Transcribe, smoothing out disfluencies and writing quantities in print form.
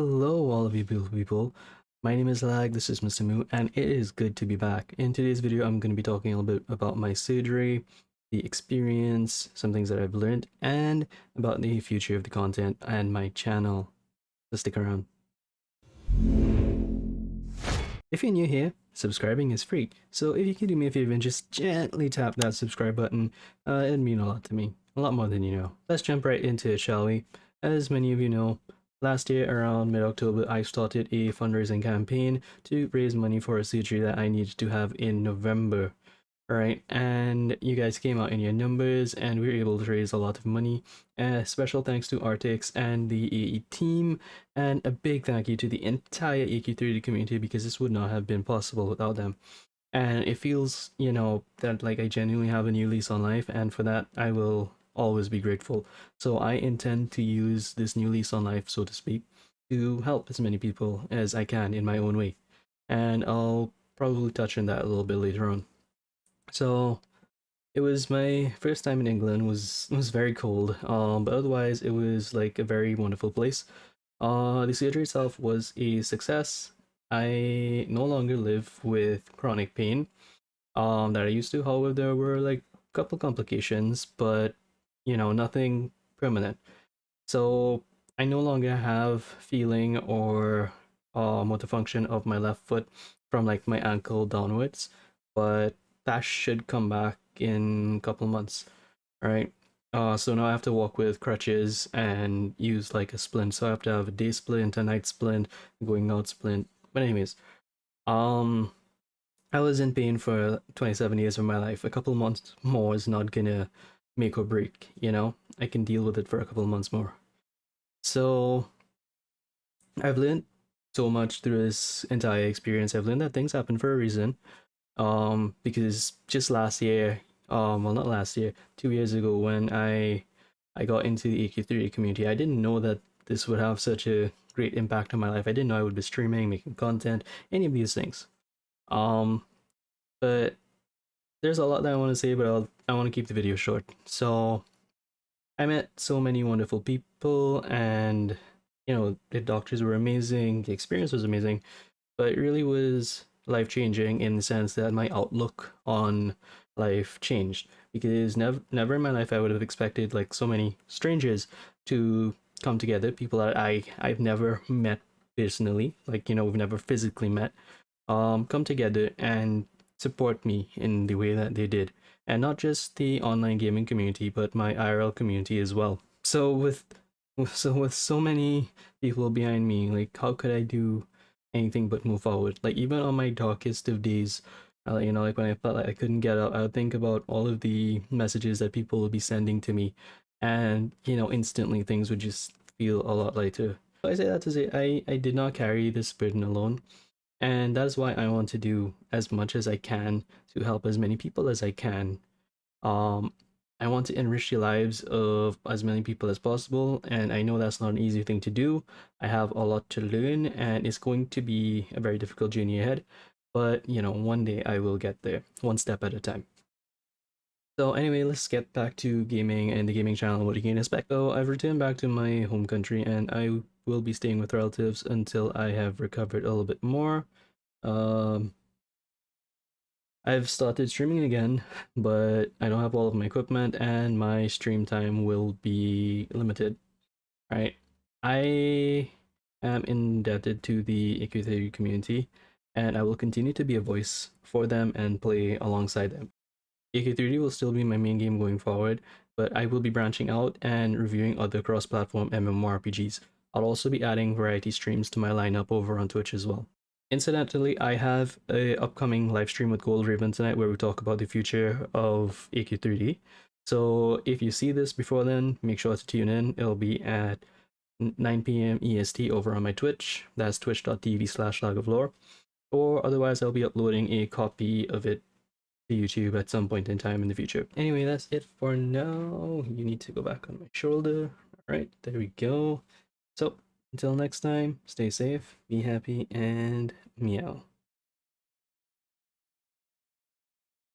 Hello, all of you beautiful people. My name is Lag, this is Mr. Moo, and it is good to be back. In today's video, I'm going to be talking a little bit about my surgery, the experience, some things that I've learned, and about the future of the content and my channel. So stick around. If you're new here, subscribing is free, so if you could do me a favor and just gently tap that subscribe button, it'd mean a lot to me. A lot more than you know. Let's jump right into it, shall we? As many of you know, last year around mid-October, I started a fundraising campaign to raise money for a surgery that I needed to have in November. Right, and you guys came out in your numbers and we were able to raise a lot of money. Special thanks to Artix and the AE team, and a big thank you to the entire AQ30 community because this would not have been possible without them. And it feels, that like I genuinely have a new lease on life, and for that I will always be grateful. So I intend to use this new lease on life, so to speak, to help as many people as I can in my own way. And I'll probably touch on that a little bit later on. So it was my first time in England. Was very cold. But otherwise it was like a very wonderful place. The surgery itself was a success. I no longer live with chronic pain. That I used to. However, there were like a couple complications, but nothing permanent. So I no longer have feeling or motor function of my left foot from like my ankle downwards, but that should come back in a couple months, right? So now I have to walk with crutches and use like a splint. So I have to have a day splint, a night splint, going out splint. But anyways, um, I was in pain for 27 years of my life. A couple months more is not gonna make or break, I can deal with it for a couple months more. So I've learned so much through this entire experience. I've learned that things happen for a reason. Because just last year, well, not last year, 2 years ago, when I got into the AQ3 community, I didn't know that this would have such a great impact on my life. I didn't know I would be streaming, making content, any of these things. Um, but there's a lot that I want to say, but I want to keep the video short. So I met so many wonderful people, and the doctors were amazing, the experience was amazing, but it really was life changing in the sense that my outlook on life changed, because never in my life I would have expected like so many strangers to come together, people that I've never met personally, like we've never physically met, come together and support me in the way that they did. And not just the online gaming community, but my IRL community as well. So with so many people behind me, like how could I do anything but move forward? Like even on my darkest of days, like when I felt like I couldn't get up, I would think about all of the messages that people would be sending to me, and instantly things would just feel a lot lighter. So I say that to say I did not carry this burden alone. And that's why I want to do as much as I can to help as many people as I can. Um, I want to enrich the lives of as many people as possible, and I know that's not an easy thing to do. I have a lot to learn, and it's going to be a very difficult journey ahead. But one day I will get there, one step at a time. So anyway, let's get back to gaming and the gaming channel, what you can expect. So I've returned back to my home country, and I will be staying with relatives until I have recovered a little bit more. Um, I've started streaming again, but I don't have all of my equipment and my stream time will be limited. Right? I am indebted to the AQ30 community, and I will continue to be a voice for them and play alongside them. AK30 will still be my main game going forward, but I will be branching out and reviewing other cross-platform MMORPGs. I'll also be adding variety streams to my lineup over on Twitch as well. Incidentally, I have a upcoming live stream with Gold Raven tonight where we talk about the future of AQ3D. So if you see this before then, make sure to tune in. It'll be at 9 p.m. EST over on my Twitch. That's twitch.tv/lagoflore. Or otherwise, I'll be uploading a copy of it to YouTube at some point in time in the future. Anyway, that's it for now. You need to go back on my shoulder. All right, there we go. So until next time, stay safe, be happy, and meow.